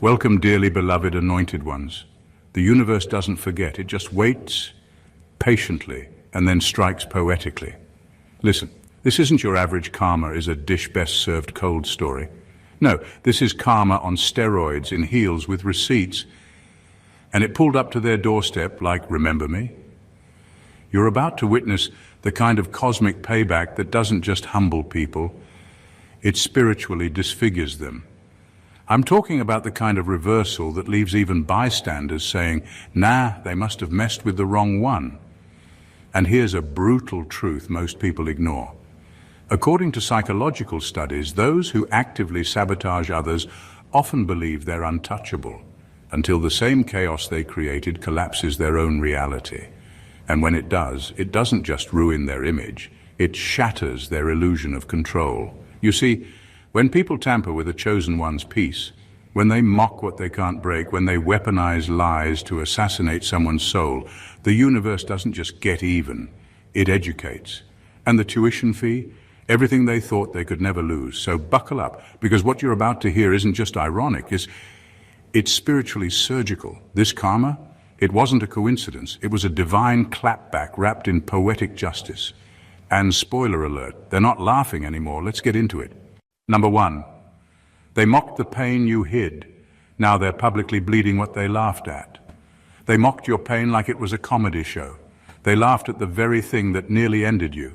Welcome, dearly beloved anointed ones. The universe doesn't forget, it just waits patiently and then strikes poetically. Listen, this isn't your average karma is a dish best served cold story. No, this is karma on steroids in heels with receipts, and it pulled up to their doorstep like, remember me? You're about to witness the kind of cosmic payback that doesn't just humble people, it spiritually disfigures them. I'm talking about the kind of reversal that leaves even bystanders saying, nah, they must have messed with the wrong one. And here's a brutal truth most people ignore. According to psychological studies, those who actively sabotage others often believe they're untouchable, until the same chaos they created collapses their own reality. And when it does, it doesn't just ruin their image, it shatters their illusion of control. You see, when people tamper with a chosen one's peace, when they mock what they can't break, when they weaponize lies to assassinate someone's soul, the universe doesn't just get even, it educates. And the tuition fee? Everything they thought they could never lose. So buckle up, because what you're about to hear isn't just ironic, it's spiritually surgical. This karma, it wasn't a coincidence. It was a divine clapback wrapped in poetic justice. And spoiler alert, they're not laughing anymore. Let's get into it. Number one, they mocked the pain you hid. Now they're publicly bleeding what they laughed at. They mocked your pain like it was a comedy show. They laughed at the very thing that nearly ended you.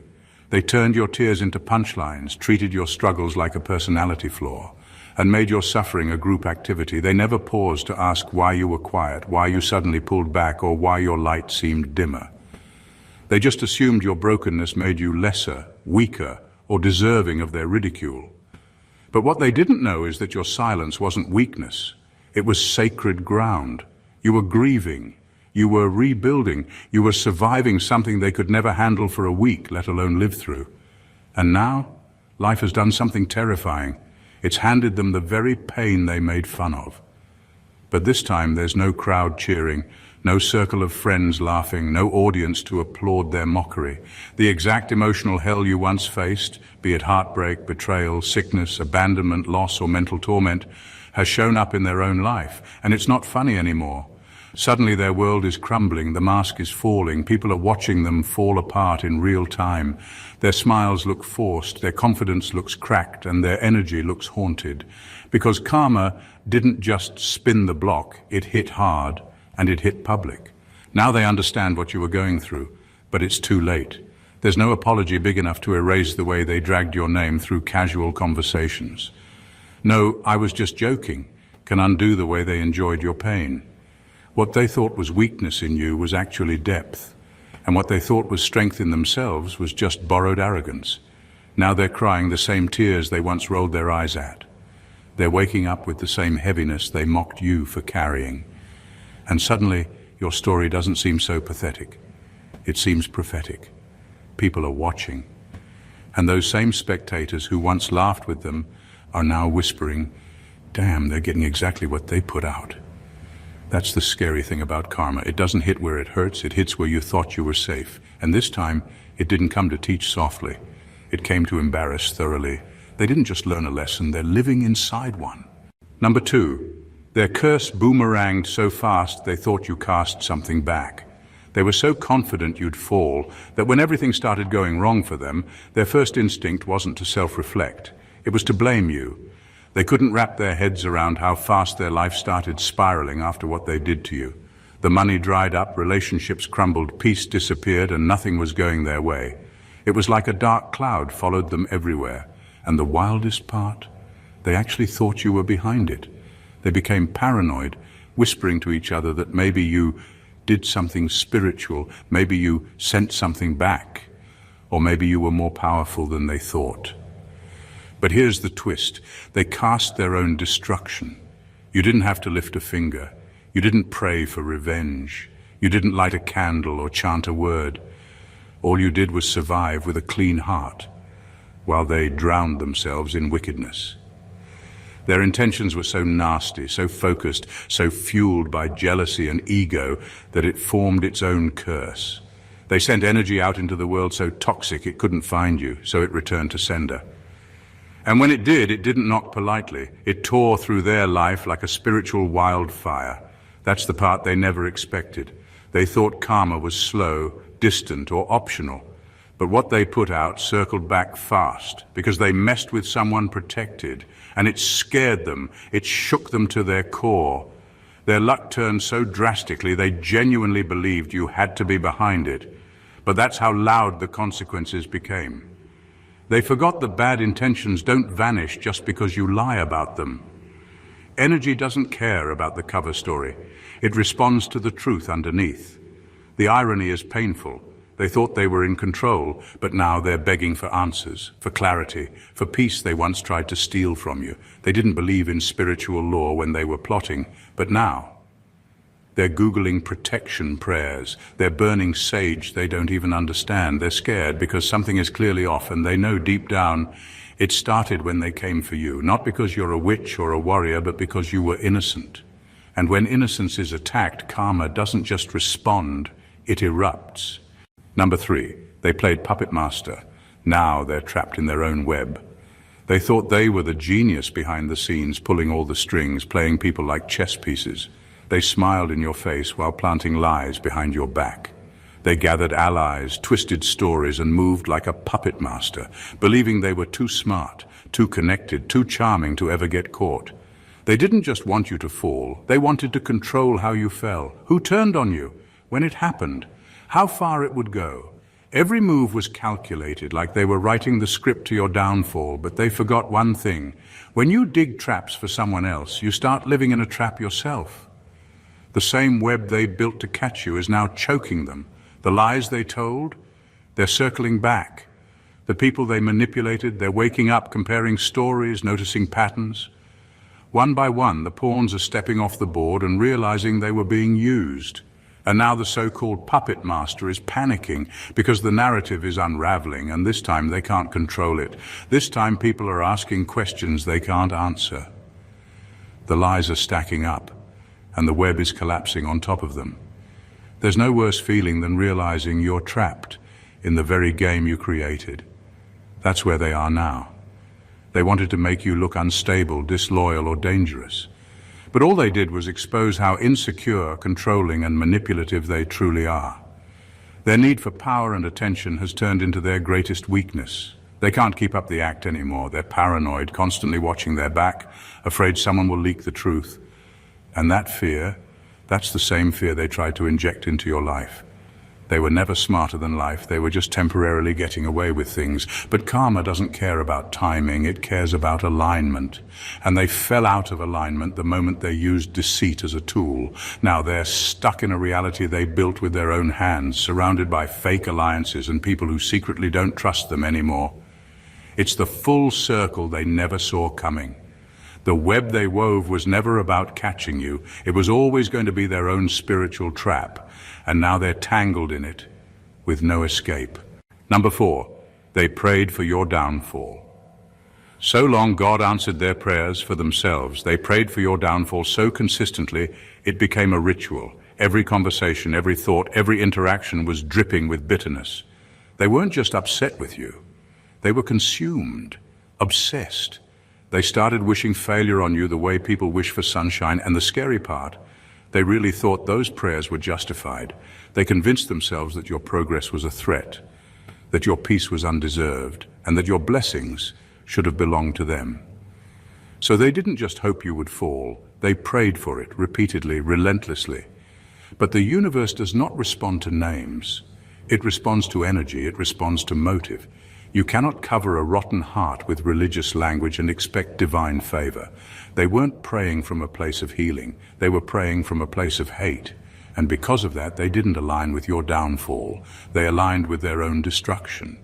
They turned your tears into punchlines, treated your struggles like a personality flaw, and made your suffering a group activity. They never paused to ask why you were quiet, why you suddenly pulled back, or why your light seemed dimmer. They just assumed your brokenness made you lesser, weaker, or deserving of their ridicule. But what they didn't know is that your silence wasn't weakness. It was sacred ground. You were grieving. You were rebuilding. You were surviving something they could never handle for a week, let alone live through. And now, life has done something terrifying. It's handed them the very pain they made fun of. But this time there's no crowd cheering, no circle of friends laughing, no audience to applaud their mockery. The exact emotional hell you once faced, be it heartbreak, betrayal, sickness, abandonment, loss, or mental torment, has shown up in their own life. And it's not funny anymore. Suddenly their world is crumbling, the mask is falling, people are watching them fall apart in real time. Their smiles look forced, their confidence looks cracked, and their energy looks haunted. Because karma didn't just spin the block, it hit hard, and it hit public. Now they understand what you were going through, but it's too late. There's no apology big enough to erase the way they dragged your name through casual conversations. No, I was just joking, can undo the way they enjoyed your pain. What they thought was weakness in you was actually depth, and what they thought was strength in themselves was just borrowed arrogance. Now they're crying the same tears they once rolled their eyes at. They're waking up with the same heaviness they mocked you for carrying. And suddenly, your story doesn't seem so pathetic. It seems prophetic. People are watching. And those same spectators who once laughed with them are now whispering, damn, they're getting exactly what they put out. That's the scary thing about karma. It doesn't hit where it hurts, it hits where you thought you were safe. And this time, it didn't come to teach softly. It came to embarrass thoroughly. They didn't just learn a lesson, they're living inside one. Number two, their curse boomeranged so fast they thought you cast something back. They were so confident you'd fall that when everything started going wrong for them, their first instinct wasn't to self-reflect. It was to blame you. They couldn't wrap their heads around how fast their life started spiraling after what they did to you. The money dried up, relationships crumbled, peace disappeared, and nothing was going their way. It was like a dark cloud followed them everywhere. And the wildest part, they actually thought you were behind it. They became paranoid, whispering to each other that maybe you did something spiritual, maybe you sent something back, or maybe you were more powerful than they thought. But here's the twist. They cast their own destruction. You didn't have to lift a finger. You didn't pray for revenge. You didn't light a candle or chant a word. All you did was survive with a clean heart, while they drowned themselves in wickedness. Their intentions were so nasty, so focused, so fueled by jealousy and ego that it formed its own curse. They sent energy out into the world so toxic it couldn't find you, so it returned to sender. And when it did, it didn't knock politely. It tore through their life like a spiritual wildfire. That's the part they never expected. They thought karma was slow, distant, or optional. But what they put out circled back fast, because they messed with someone protected, and it scared them, it shook them to their core. Their luck turned so drastically they genuinely believed you had to be behind it. But that's how loud the consequences became. They forgot that bad intentions don't vanish just because you lie about them. Energy doesn't care about the cover story. It responds to the truth underneath. The irony is painful. They thought they were in control, but now they're begging for answers, for clarity, for peace they once tried to steal from you. They didn't believe in spiritual law when they were plotting, but now they're Googling protection prayers. They're burning sage they don't even understand. They're scared because something is clearly off, and they know deep down it started when they came for you, not because you're a witch or a warrior, but because you were innocent. And when innocence is attacked, karma doesn't just respond, it erupts. Number 3, they played puppet master. Now they're trapped in their own web. They thought they were the genius behind the scenes, pulling all the strings, playing people like chess pieces. They smiled in your face while planting lies behind your back. They gathered allies, twisted stories, and moved like a puppet master, believing they were too smart, too connected, too charming to ever get caught. They didn't just want you to fall, they wanted to control how you fell, who turned on you, when it happened, how far it would go. Every move was calculated, like they were writing the script to your downfall, but they forgot one thing. When you dig traps for someone else, you start living in a trap yourself. The same web they built to catch you is now choking them. The lies they told, they're circling back. The people they manipulated, they're waking up, comparing stories, noticing patterns. One by one, the pawns are stepping off the board and realizing they were being used. And now the so-called puppet master is panicking because the narrative is unraveling, and this time they can't control it. This time people are asking questions they can't answer. The lies are stacking up, and the web is collapsing on top of them. There's no worse feeling than realizing you're trapped in the very game you created. That's where they are now. They wanted to make you look unstable, disloyal, or dangerous. But all they did was expose how insecure, controlling, and manipulative they truly are. Their need for power and attention has turned into their greatest weakness. They can't keep up the act anymore. They're paranoid, constantly watching their back, afraid someone will leak the truth. And that fear, that's the same fear they tried to inject into your life. They were never smarter than life, they were just temporarily getting away with things. But karma doesn't care about timing, it cares about alignment. And they fell out of alignment the moment they used deceit as a tool. Now they're stuck in a reality they built with their own hands, surrounded by fake alliances and people who secretly don't trust them anymore. It's the full circle they never saw coming. The web they wove was never about catching you. It was always going to be their own spiritual trap. And now they're tangled in it, with no escape. Number 4, they prayed for your downfall. So long God answered their prayers for themselves. They prayed for your downfall so consistently, it became a ritual. Every conversation, every thought, every interaction was dripping with bitterness. They weren't just upset with you. They were consumed, obsessed. They started wishing failure on you the way people wish for sunshine, and the scary part, they really thought those prayers were justified. They convinced themselves that your progress was a threat, that your peace was undeserved, and that your blessings should have belonged to them. So they didn't just hope you would fall, they prayed for it repeatedly, relentlessly. But the universe does not respond to names. It responds to energy, it responds to motive. You cannot cover a rotten heart with religious language and expect divine favor. They weren't praying from a place of healing. They were praying from a place of hate. And because of that, they didn't align with your downfall. They aligned with their own destruction.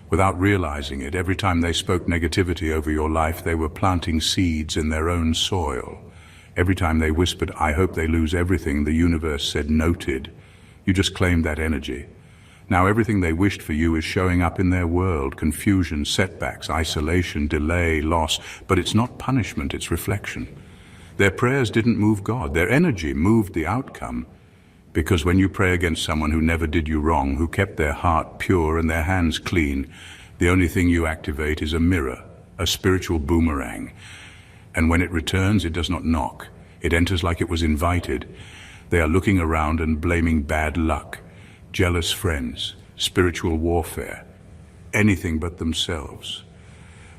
Without realizing it, every time they spoke negativity over your life, they were planting seeds in their own soil. Every time they whispered, "I hope they lose everything," the universe said, "Noted." You just claimed that energy. Now everything they wished for you is showing up in their world: confusion, setbacks, isolation, delay, loss. But it's not punishment, it's reflection. Their prayers didn't move God, their energy moved the outcome. Because when you pray against someone who never did you wrong, who kept their heart pure and their hands clean, the only thing you activate is a mirror, a spiritual boomerang. And when it returns, it does not knock. It enters like it was invited. They are looking around and blaming bad luck, jealous friends, spiritual warfare, anything but themselves.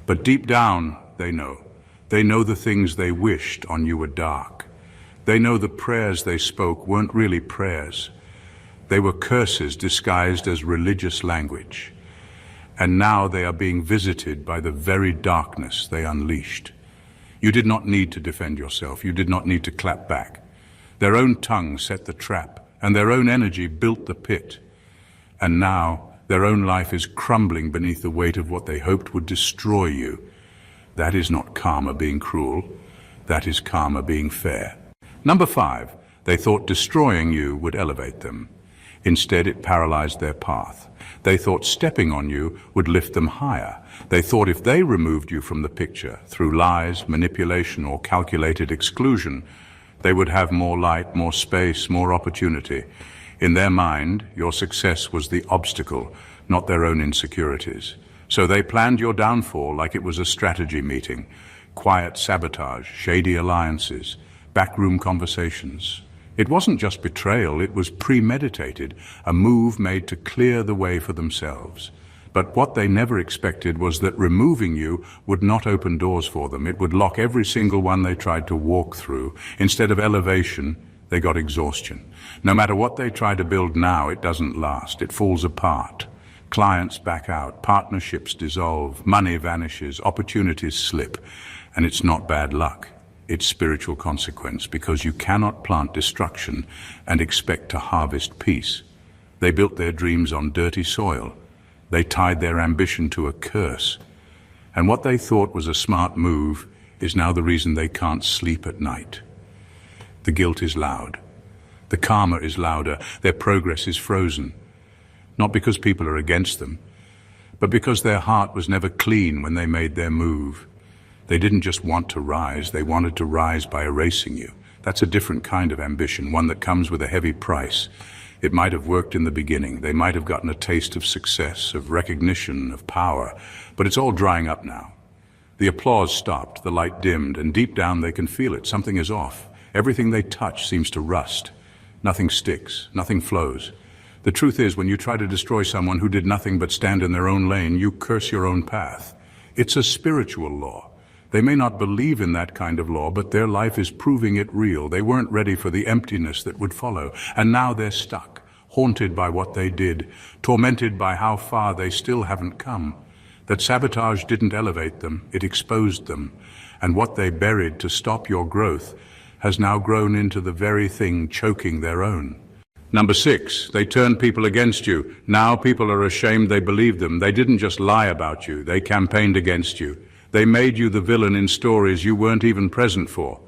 But deep down, they know. They know the things they wished on you were dark. They know the prayers they spoke weren't really prayers. They were curses disguised as religious language. And now they are being visited by the very darkness they unleashed. You did not need to defend yourself. You did not need to clap back. Their own tongue set the trap, and their own energy built the pit. And now their own life is crumbling beneath the weight of what they hoped would destroy you. That is not karma being cruel. That is karma being fair. Number 5, they thought destroying you would elevate them. Instead, it paralyzed their path. They thought stepping on you would lift them higher. They thought if they removed you from the picture through lies, manipulation, or calculated exclusion, they would have more light, more space, more opportunity. In their mind, your success was the obstacle, not their own insecurities. So they planned your downfall like it was a strategy meeting. Quiet sabotage, shady alliances, backroom conversations. It wasn't just betrayal, it was premeditated, a move made to clear the way for themselves. But what they never expected was that removing you would not open doors for them. It would lock every single one they tried to walk through. Instead of elevation, they got exhaustion. No matter what they try to build now, it doesn't last. It falls apart. Clients back out, partnerships dissolve, money vanishes, opportunities slip. And it's not bad luck. It's spiritual consequence, because you cannot plant destruction and expect to harvest peace. They built their dreams on dirty soil. They tied their ambition to a curse. And what they thought was a smart move is now the reason they can't sleep at night. The guilt is loud. The karma is louder. Their progress is frozen. Not because people are against them, but because their heart was never clean when they made their move. They didn't just want to rise, they wanted to rise by erasing you. That's a different kind of ambition, one that comes with a heavy price. It might have worked in the beginning. They might have gotten a taste of success, of recognition, of power, but it's all drying up now. The applause stopped, the light dimmed, and deep down they can feel it. Something is off. Everything they touch seems to rust. Nothing sticks, nothing flows. The truth is, when you try to destroy someone who did nothing but stand in their own lane, you curse your own path. It's a spiritual law. They may not believe in that kind of law, but their life is proving it real. They weren't ready for the emptiness that would follow, and now they're stuck, haunted by what they did, tormented by how far they still haven't come. That sabotage didn't elevate them, it exposed them, and what they buried to stop your growth has now grown into the very thing choking their own. Number 6, they turned people against you. Now people are ashamed they believed them. They didn't just lie about you, they campaigned against you. They made you the villain in stories you weren't even present for.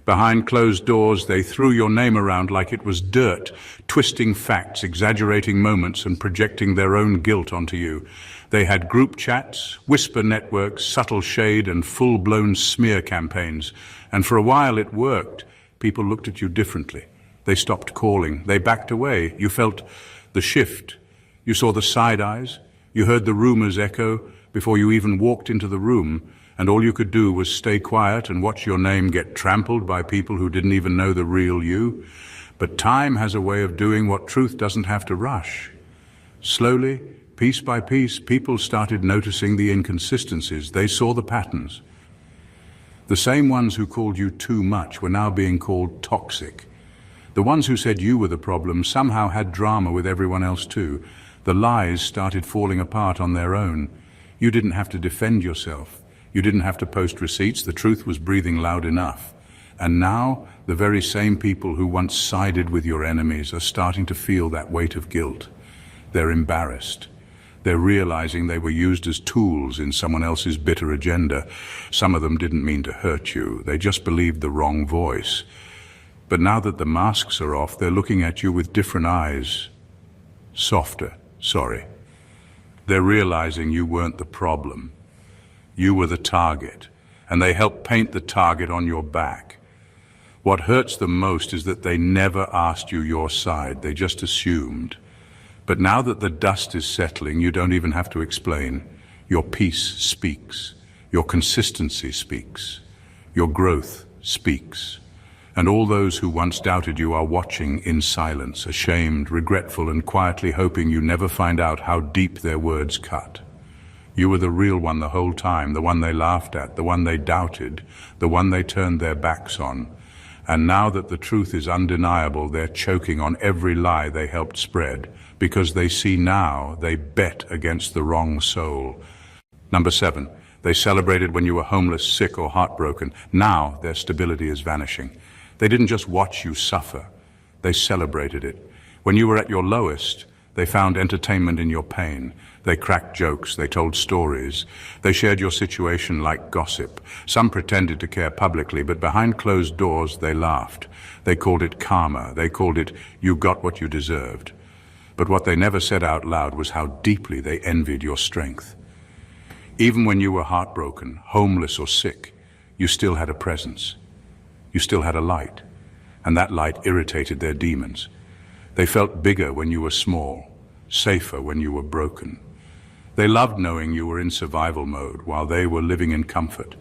Behind closed doors, they threw your name around like it was dirt, twisting facts, exaggerating moments, and projecting their own guilt onto you. They had group chats, whisper networks, subtle shade, and full-blown smear campaigns. And for a while it worked. People looked at you differently. They stopped calling. They backed away. You felt the shift. You saw the side eyes. You heard the rumors echo before you even walked into the room. And all you could do was stay quiet and watch your name get trampled by people who didn't even know the real you. But time has a way of doing what truth doesn't have to rush. Slowly, piece by piece, people started noticing the inconsistencies. They saw the patterns. The same ones who called you too much were now being called toxic. The ones who said you were the problem somehow had drama with everyone else too. The lies started falling apart on their own. You didn't have to defend yourself. You didn't have to post receipts. The truth was breathing loud enough. And now, the very same people who once sided with your enemies are starting to feel that weight of guilt. They're embarrassed. They're realizing they were used as tools in someone else's bitter agenda. Some of them didn't mean to hurt you. They just believed the wrong voice. But now that the masks are off, they're looking at you with different eyes. Softer, sorry. They're realizing you weren't the problem. You were the target, and they helped paint the target on your back. What hurts them most is that they never asked you your side, they just assumed. But now that the dust is settling, you don't even have to explain. Your peace speaks. Your consistency speaks. Your growth speaks. And all those who once doubted you are watching in silence, ashamed, regretful, and quietly hoping you never find out how deep their words cut. You were the real one the whole time, the one they laughed at, the one they doubted, the one they turned their backs on. And now that the truth is undeniable, they're choking on every lie they helped spread, because they see now they bet against the wrong soul. Number 7, they celebrated when you were homeless, sick, or heartbroken. Now their stability is vanishing. They didn't just watch you suffer, they celebrated it. When you were at your lowest, they found entertainment in your pain. They cracked jokes, they told stories. They shared your situation like gossip. Some pretended to care publicly, but behind closed doors they laughed. They called it karma. They called it, you got what you deserved. But what they never said out loud was how deeply they envied your strength. Even when you were heartbroken, homeless, or sick, you still had a presence. You still had a light, and that light irritated their demons. They felt bigger when you were small, safer when you were broken. They loved knowing you were in survival mode while they were living in comfort.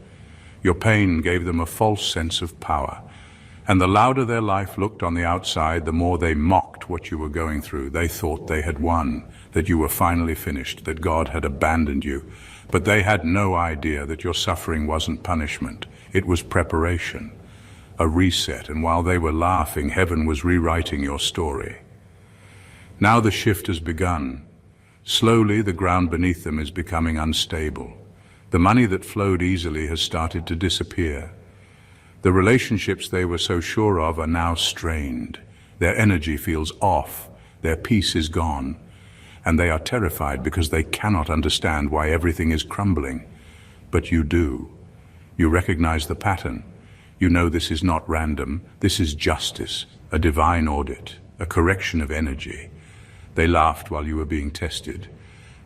Your pain gave them a false sense of power, and the louder their life looked on the outside, the more they mocked what you were going through. They thought they had won, that you were finally finished, that God had abandoned you. But they had no idea that your suffering wasn't punishment. It was preparation, a reset, and while they were laughing, heaven was rewriting your story. Now the shift has begun. Slowly, the ground beneath them is becoming unstable. The money that flowed easily has started to disappear. The relationships they were so sure of are now strained. Their energy feels off. Their peace is gone. And they are terrified because they cannot understand why everything is crumbling. But you do. You recognize the pattern. You know this is not random. This is justice, a divine audit, a correction of energy. They laughed while you were being tested.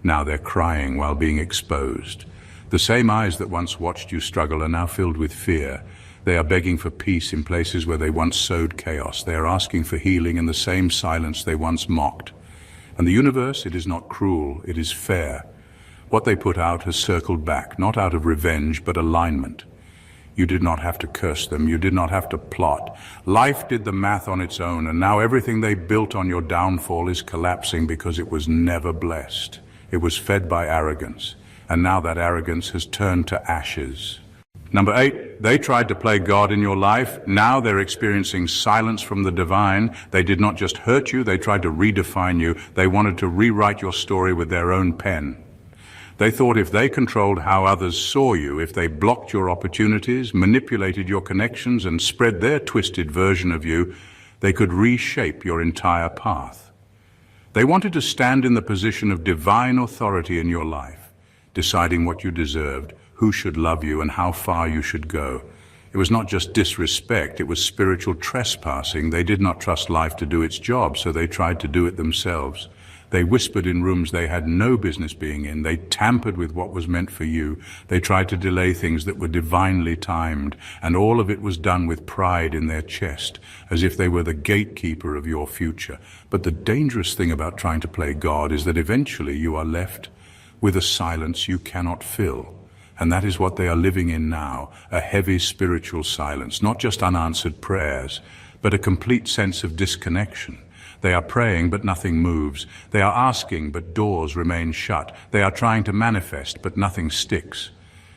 Now they're crying while being exposed. The same eyes that once watched you struggle are now filled with fear. They are begging for peace in places where they once sowed chaos. They are asking for healing in the same silence they once mocked. And the universe, it is not cruel, it is fair. What they put out has circled back, not out of revenge, but alignment. You did not have to curse them. You did not have to plot. Life did the math on its own, and now everything they built on your downfall is collapsing because it was never blessed. It was fed by arrogance, and now that arrogance has turned to ashes. Number 8, they tried to play God in your life. Now they're experiencing silence from the divine. They did not just hurt you, they tried to redefine you. They wanted to rewrite your story with their own pen. They thought if they controlled how others saw you, if they blocked your opportunities, manipulated your connections, and spread their twisted version of you, they could reshape your entire path. They wanted to stand in the position of divine authority in your life, deciding what you deserved, who should love you, and how far you should go. It was not just disrespect, it was spiritual trespassing. They did not trust life to do its job, so they tried to do it themselves. They whispered in rooms they had no business being in. They tampered with what was meant for you. They tried to delay things that were divinely timed, and all of it was done with pride in their chest, as if they were the gatekeeper of your future. But the dangerous thing about trying to play God is that eventually you are left with a silence you cannot fill. And that is what they are living in now, a heavy spiritual silence, not just unanswered prayers, but a complete sense of disconnection. They are praying, but nothing moves. They are asking, but doors remain shut. They are trying to manifest, but nothing sticks.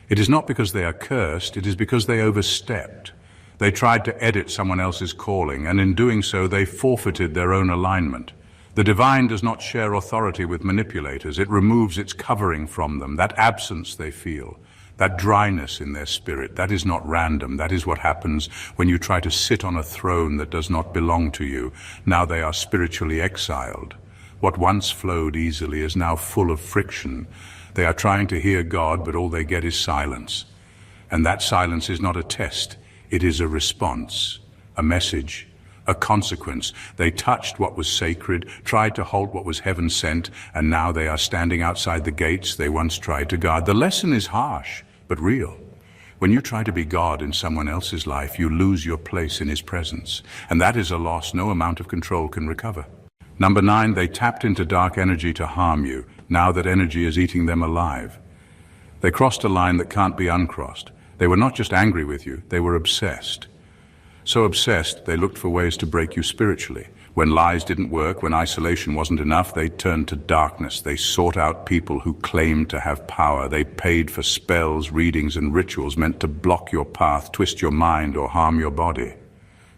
It is not because they are cursed, it is because they overstepped. They tried to edit someone else's calling, and in doing so, they forfeited their own alignment. The divine does not share authority with manipulators. It removes its covering from them, that absence they feel. That dryness in their spirit, that is not random. That is what happens when you try to sit on a throne that does not belong to you. Now they are spiritually exiled. What once flowed easily is now full of friction. They are trying to hear God, but all they get is silence. And that silence is not a test. It is a response, a message, a consequence. They touched what was sacred, tried to hold what was heaven sent, and now they are standing outside the gates they once tried to guard. The lesson is harsh, but real. When you try to be God in someone else's life, you lose your place in his presence, and that is a loss no amount of control can recover. Number 9, they tapped into dark energy to harm you, now that energy is eating them alive. They crossed a line that can't be uncrossed. They were not just angry with you, they were obsessed. So obsessed, they looked for ways to break you spiritually. When lies didn't work, when isolation wasn't enough, they turned to darkness. They sought out people who claimed to have power. They paid for spells, readings, and rituals meant to block your path, twist your mind, or harm your body.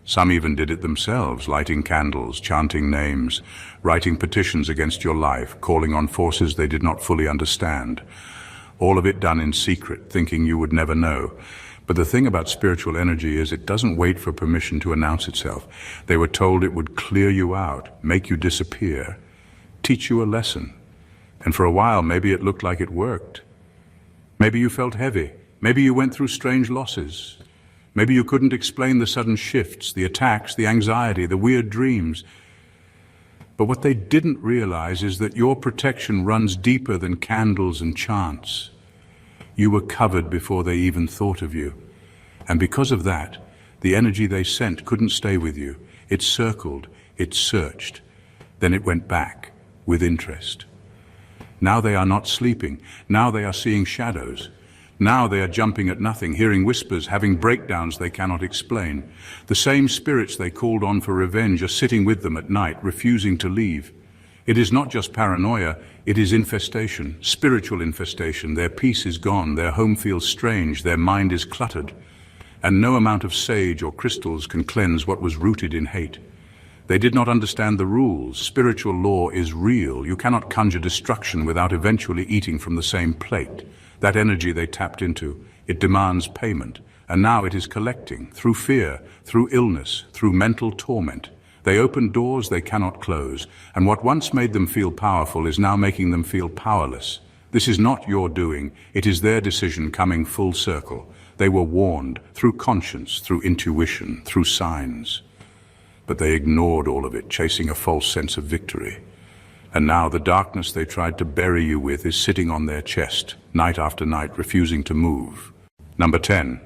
Some even did it themselves, lighting candles, chanting names, writing petitions against your life, calling on forces they did not fully understand. All of it done in secret, thinking you would never know. But the thing about spiritual energy is it doesn't wait for permission to announce itself. They were told it would clear you out, make you disappear, teach you a lesson. And for a while, maybe it looked like it worked. Maybe you felt heavy. Maybe you went through strange losses. Maybe you couldn't explain the sudden shifts, the attacks, the anxiety, the weird dreams. But what they didn't realize is that your protection runs deeper than candles and chants. You were covered before they even thought of you. And because of that, the energy they sent couldn't stay with you. It circled, it searched, then it went back with interest. Now they are not sleeping. Now they are seeing shadows. Now they are jumping at nothing, hearing whispers, having breakdowns they cannot explain. The same spirits they called on for revenge are sitting with them at night, refusing to leave. It is not just paranoia, it is infestation, spiritual infestation. Their peace is gone, their home feels strange, their mind is cluttered. And no amount of sage or crystals can cleanse what was rooted in hate. They did not understand the rules. Spiritual law is real. You cannot conjure destruction without eventually eating from the same plate. That energy they tapped into, it demands payment. And now it is collecting, through fear, through illness, through mental torment. They open doors they cannot close, and what once made them feel powerful is now making them feel powerless. This is not your doing, it is their decision coming full circle. They were warned, through conscience, through intuition, through signs. But they ignored all of it, chasing a false sense of victory. And now the darkness they tried to bury you with is sitting on their chest, night after night, refusing to move. Number 10.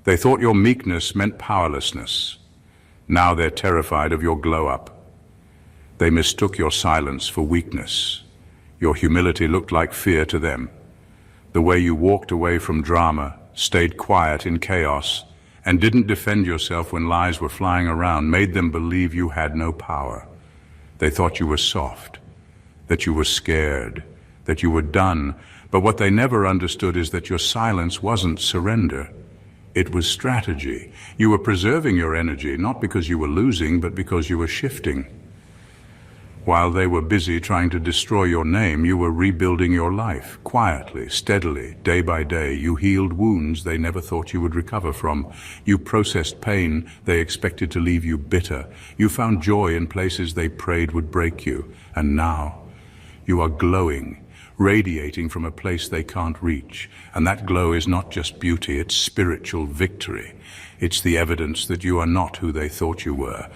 They thought your meekness meant powerlessness. Now they're terrified of your glow-up. They mistook your silence for weakness. Your humility looked like fear to them. The way you walked away from drama, stayed quiet in chaos, and didn't defend yourself when lies were flying around made them believe you had no power. They thought you were soft, that you were scared, that you were done, but what they never understood is that your silence wasn't surrender. It was strategy. You were preserving your energy, not because you were losing, but because you were shifting. While they were busy trying to destroy your name, you were rebuilding your life, quietly, steadily, day by day. You healed wounds they never thought you would recover from. You processed pain they expected to leave you bitter. You found joy in places they prayed would break you. And now, you are glowing, radiating from a place they can't reach. And that glow is not just beauty, it's spiritual victory. It's the evidence that you are not who they thought you were.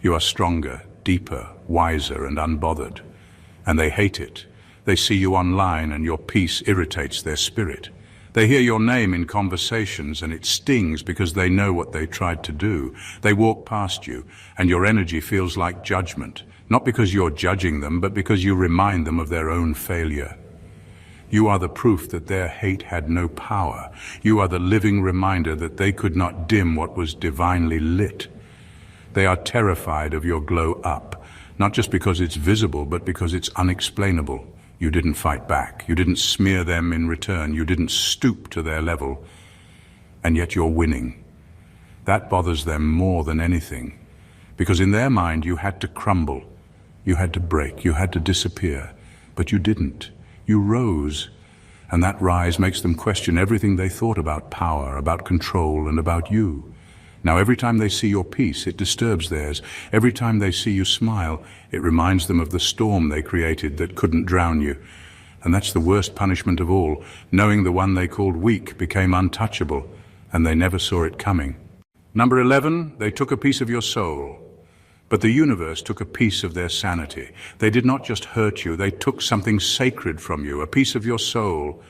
You are stronger, deeper, wiser, and unbothered. And they hate it. They see you online and your peace irritates their spirit. They hear your name in conversations and it stings because they know what they tried to do. They walk past you and your energy feels like judgment, not because you're judging them, but because you remind them of their own failure. You are the proof that their hate had no power. You are the living reminder that they could not dim what was divinely lit. They are terrified of your glow up, not just because it's visible, but because it's unexplainable. You didn't fight back. You didn't smear them in return. You didn't stoop to their level. And yet you're winning. That bothers them more than anything, because in their mind you had to crumble. You had to break. You had to disappear. But you didn't. You rose, and that rise makes them question everything they thought about power, about control, and about you. Now every time they see your peace, it disturbs theirs. Every time they see you smile, it reminds them of the storm they created that couldn't drown you. And that's the worst punishment of all. Knowing the one they called weak became untouchable, and they never saw it coming. Number 11, they took a piece of your soul. But the universe took a piece of their sanity. They did not just hurt you, they took something sacred from you, a piece of your soul,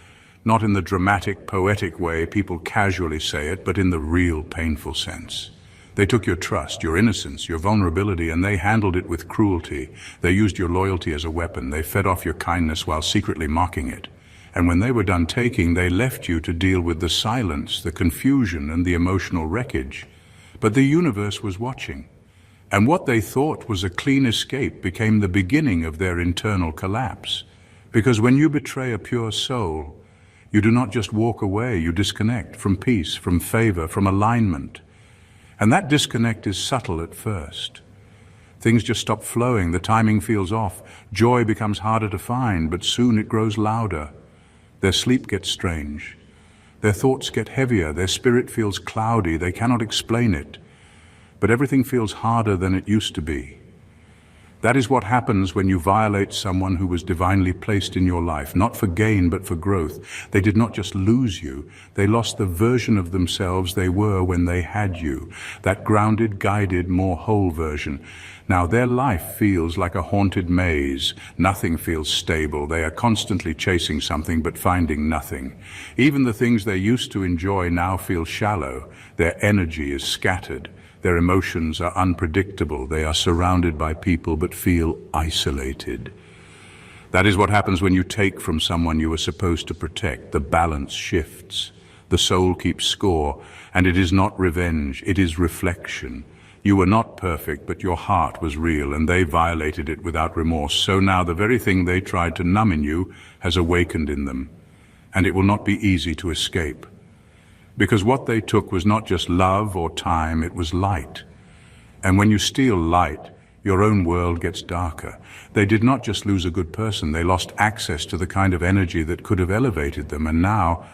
not in the dramatic, poetic way people casually say it, but in the real, painful sense. They took your trust, your innocence, your vulnerability, and they handled it with cruelty. They used your loyalty as a weapon. They fed off your kindness while secretly mocking it. And when they were done taking, they left you to deal with the silence, the confusion, and the emotional wreckage. But the universe was watching. And what they thought was a clean escape became the beginning of their internal collapse. Because when you betray a pure soul, you do not just walk away, you disconnect from peace, from favor, from alignment. And that disconnect is subtle at first. Things just stop flowing, the timing feels off, joy becomes harder to find, but soon it grows louder. Their sleep gets strange. Their thoughts get heavier, their spirit feels cloudy, they cannot explain it. But everything feels harder than it used to be. That is what happens when you violate someone who was divinely placed in your life, not for gain but for growth. They did not just lose you, they lost the version of themselves they were when they had you, that grounded, guided, more whole version. Now their life feels like a haunted maze. Nothing feels stable. They are constantly chasing something but finding nothing. Even the things they used to enjoy now feel shallow. Their energy is scattered. Their emotions are unpredictable. They are surrounded by people but feel isolated. That is what happens when you take from someone you were supposed to protect. The balance shifts. The soul keeps score, and it is not revenge, it is reflection. You were not perfect, but your heart was real, and they violated it without remorse. So now the very thing they tried to numb in you has awakened in them, and it will not be easy to escape. Because what they took was not just love or time, it was light. And when you steal light, your own world gets darker. They did not just lose a good person, they lost access to the kind of energy that could have elevated them, and now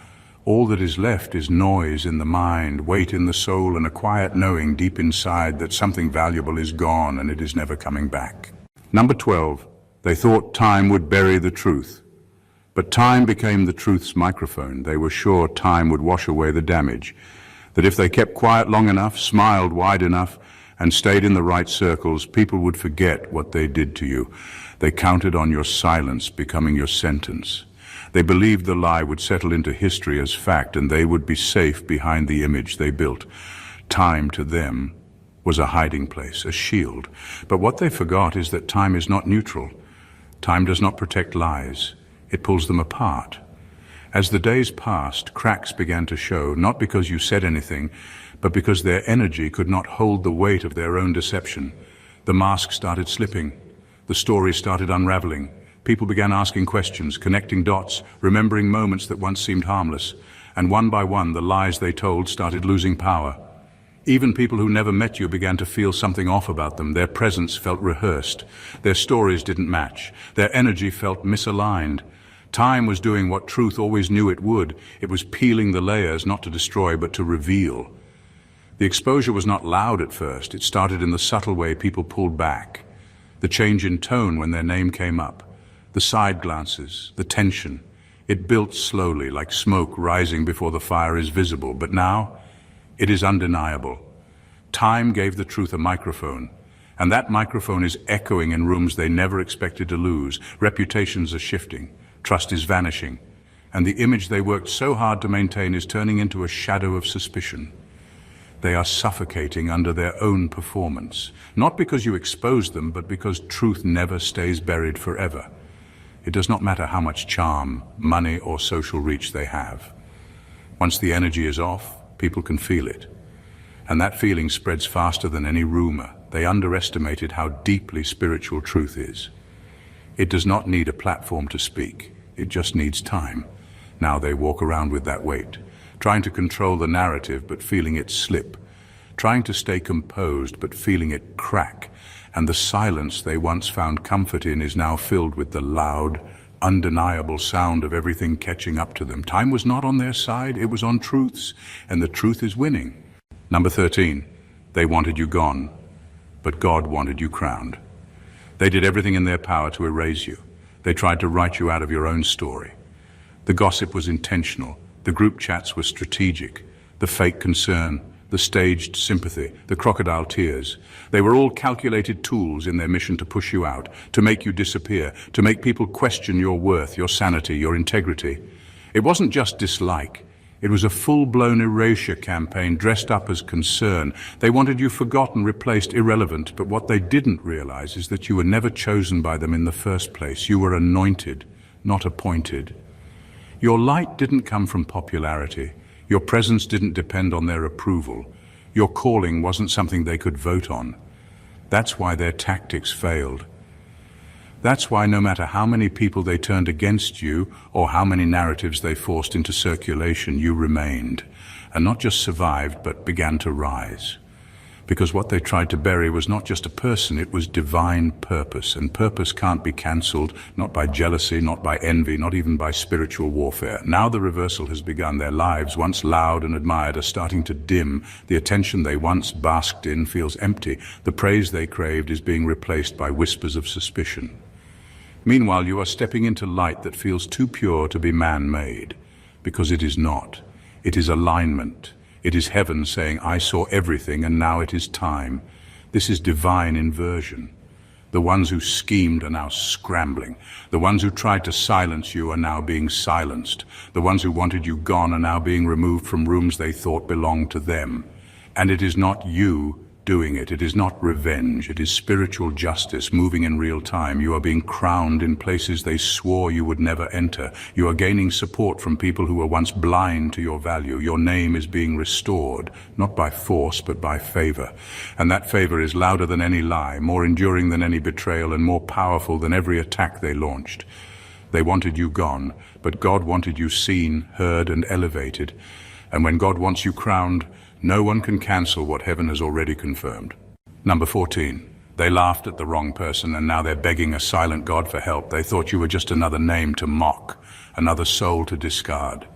all that is left is noise in the mind, weight in the soul, and a quiet knowing deep inside that something valuable is gone and it is never coming back. Number 12, they thought time would bury the truth. But time became the truth's microphone. They were sure time would wash away the damage. That if they kept quiet long enough, smiled wide enough, and stayed in the right circles, people would forget what they did to you. They counted on your silence becoming your sentence. They believed the lie would settle into history as fact, and they would be safe behind the image they built. Time to them was a hiding place, a shield. But what they forgot is that time is not neutral. Time does not protect lies. It pulls them apart. As the days passed, cracks began to show, not because you said anything, but because their energy could not hold the weight of their own deception. The mask started slipping. The story started unraveling. People began asking questions, connecting dots, remembering moments that once seemed harmless. And one by one, the lies they told started losing power. Even people who never met you began to feel something off about them. Their presence felt rehearsed. Their stories didn't match. Their energy felt misaligned. Time was doing what truth always knew it would. It was peeling the layers, not to destroy, but to reveal. The exposure was not loud at first. It started in the subtle way people pulled back. The change in tone when their name came up. The side glances, the tension. It built slowly, like smoke rising before the fire is visible. But now, it is undeniable. Time gave the truth a microphone. And that microphone is echoing in rooms they never expected to lose. Reputations are shifting. Trust is vanishing, and the image they worked so hard to maintain is turning into a shadow of suspicion. They are suffocating under their own performance, not because you exposed them, but because truth never stays buried forever. It does not matter how much charm, money, or social reach they have. Once the energy is off, people can feel it, and that feeling spreads faster than any rumor. They underestimated how deeply spiritual truth is. It does not need a platform to speak. It just needs time. Now they walk around with that weight, trying to control the narrative but feeling it slip, trying to stay composed but feeling it crack, and the silence they once found comfort in is now filled with the loud, undeniable sound of everything catching up to them. Time was not on their side, it was on truth's, and the truth is winning. Number 13, they wanted you gone, but God wanted you crowned. They did everything in their power to erase you. They tried to write you out of your own story. The gossip was intentional. The group chats were strategic. The fake concern, the staged sympathy, the crocodile tears. They were all calculated tools in their mission to push you out, to make you disappear, to make people question your worth, your sanity, your integrity. It wasn't just dislike. It was a full-blown erasure campaign dressed up as concern. They wanted you forgotten, replaced, irrelevant, but what they didn't realize is that you were never chosen by them in the first place. You were anointed, not appointed. Your light didn't come from popularity. Your presence didn't depend on their approval. Your calling wasn't something they could vote on. That's why their tactics failed. That's why no matter how many people they turned against you or how many narratives they forced into circulation, you remained, and not just survived, but began to rise. Because what they tried to bury was not just a person, it was divine purpose, and purpose can't be cancelled, not by jealousy, not by envy, not even by spiritual warfare. Now the reversal has begun. Their lives, once loud and admired, are starting to dim. The attention they once basked in feels empty. The praise they craved is being replaced by whispers of suspicion. Meanwhile, you are stepping into light that feels too pure to be man-made, because it is not. It is alignment. It is heaven saying, I saw everything and now it is time. This is divine inversion. The ones who schemed are now scrambling. The ones who tried to silence you are now being silenced. The ones who wanted you gone are now being removed from rooms they thought belonged to them. And it is not you doing it. It is not revenge. It is spiritual justice moving in real time. You are being crowned in places they swore you would never enter. You are gaining support from people who were once blind to your value. Your name is being restored, not by force, but by favor. And that favor is louder than any lie, more enduring than any betrayal, and more powerful than every attack they launched. They wanted you gone, but God wanted you seen, heard, and elevated. And when God wants you crowned, no one can cancel what heaven has already confirmed. Number 14. They laughed at the wrong person, and now they're begging a silent God for help. They thought you were just another name to mock, another soul to discard.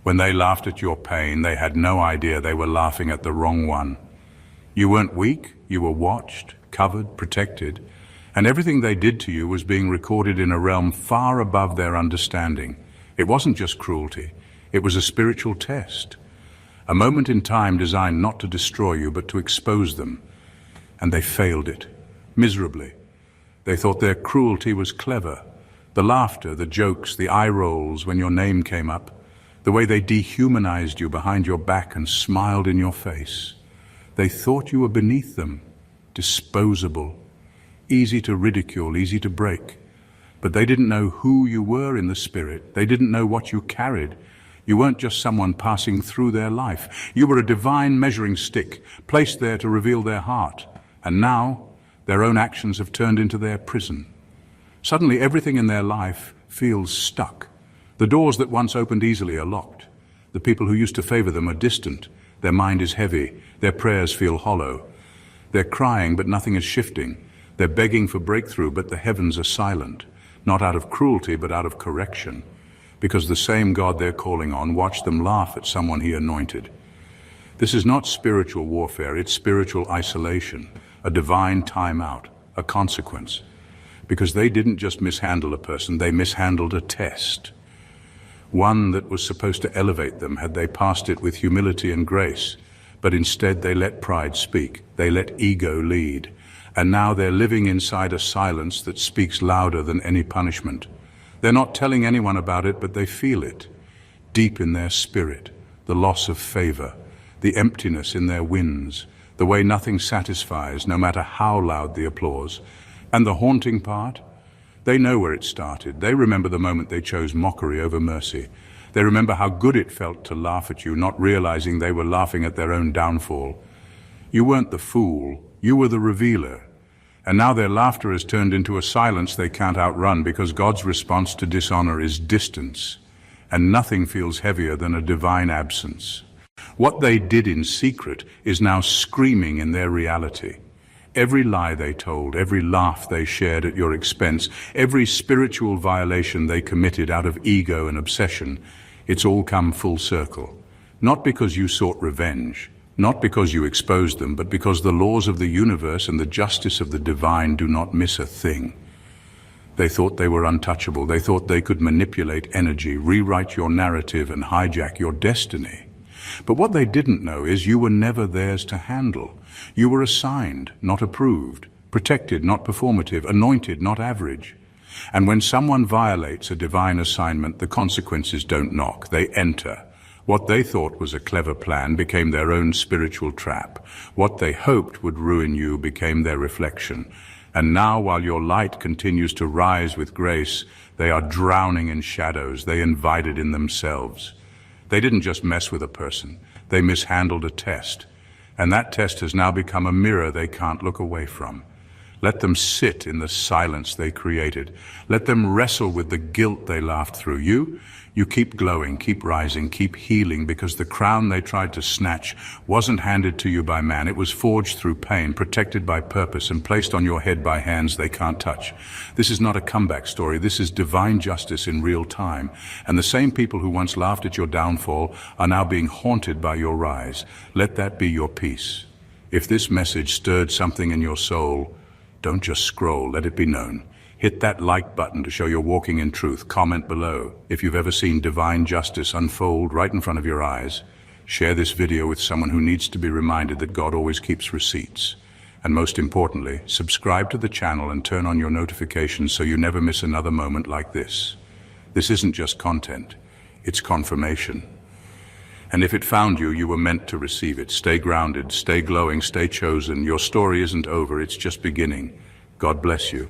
When they laughed at your pain, they had no idea they were laughing at the wrong one. You weren't weak, you were watched, covered, protected, and everything they did to you was being recorded in a realm far above their understanding. It wasn't just cruelty, it was a spiritual test. A moment in time designed not to destroy you, but to expose them. And they failed it, miserably. They thought their cruelty was clever. The laughter, the jokes, the eye rolls when your name came up, the way they dehumanized you behind your back and smiled in your face. They thought you were beneath them, disposable, easy to ridicule, easy to break. But they didn't know who you were in the spirit. They didn't know what you carried. You weren't just someone passing through their life. You were a divine measuring stick, placed there to reveal their heart. And now, their own actions have turned into their prison. Suddenly, everything in their life feels stuck. The doors that once opened easily are locked. The people who used to favor them are distant. Their mind is heavy. Their prayers feel hollow. They're crying, but nothing is shifting. They're begging for breakthrough, but the heavens are silent. Not out of cruelty, but out of correction. Because the same God they're calling on watched them laugh at someone he anointed. This is not spiritual warfare, it's spiritual isolation, a divine timeout, a consequence. Because they didn't just mishandle a person, they mishandled a test. One that was supposed to elevate them had they passed it with humility and grace. But instead they let pride speak, they let ego lead. And now they're living inside a silence that speaks louder than any punishment. They're not telling anyone about it, but they feel it, deep in their spirit, the loss of favor, the emptiness in their wins, the way nothing satisfies, no matter how loud the applause. And the haunting part? They know where it started. They remember the moment they chose mockery over mercy. They remember how good it felt to laugh at you, not realizing they were laughing at their own downfall. You weren't the fool, you were the revealer. And now their laughter has turned into a silence they can't outrun, because God's response to dishonor is distance, and nothing feels heavier than a divine absence. What they did in secret is now screaming in their reality. Every lie they told, every laugh they shared at your expense, every spiritual violation they committed out of ego and obsession, it's all come full circle. Not because you sought revenge, not because you exposed them, but because the laws of the universe and the justice of the divine do not miss a thing. They thought they were untouchable. They thought they could manipulate energy, rewrite your narrative, and hijack your destiny. But what they didn't know is you were never theirs to handle. You were assigned, not approved, protected, not performative, anointed, not average. And when someone violates a divine assignment, the consequences don't knock, they enter. What they thought was a clever plan became their own spiritual trap. What they hoped would ruin you became their reflection. And now, while your light continues to rise with grace, they are drowning in shadows they invited in themselves. They didn't just mess with a person, they mishandled a test. And that test has now become a mirror they can't look away from. Let them sit in the silence they created. Let them wrestle with the guilt they laughed through. You keep glowing, keep rising, keep healing, because the crown they tried to snatch wasn't handed to you by man. It was forged through pain, protected by purpose, and placed on your head by hands they can't touch. This is not a comeback story. This is divine justice in real time. And the same people who once laughed at your downfall are now being haunted by your rise. Let that be your peace. If this message stirred something in your soul, don't just scroll, let it be known. Hit that like button to show you're walking in truth. Comment below if you've ever seen divine justice unfold right in front of your eyes. Share this video with someone who needs to be reminded that God always keeps receipts. And most importantly, subscribe to the channel and turn on your notifications so you never miss another moment like this. This isn't just content, it's confirmation. And if it found you, you were meant to receive it. Stay grounded, stay glowing, stay chosen. Your story isn't over, it's just beginning. God bless you.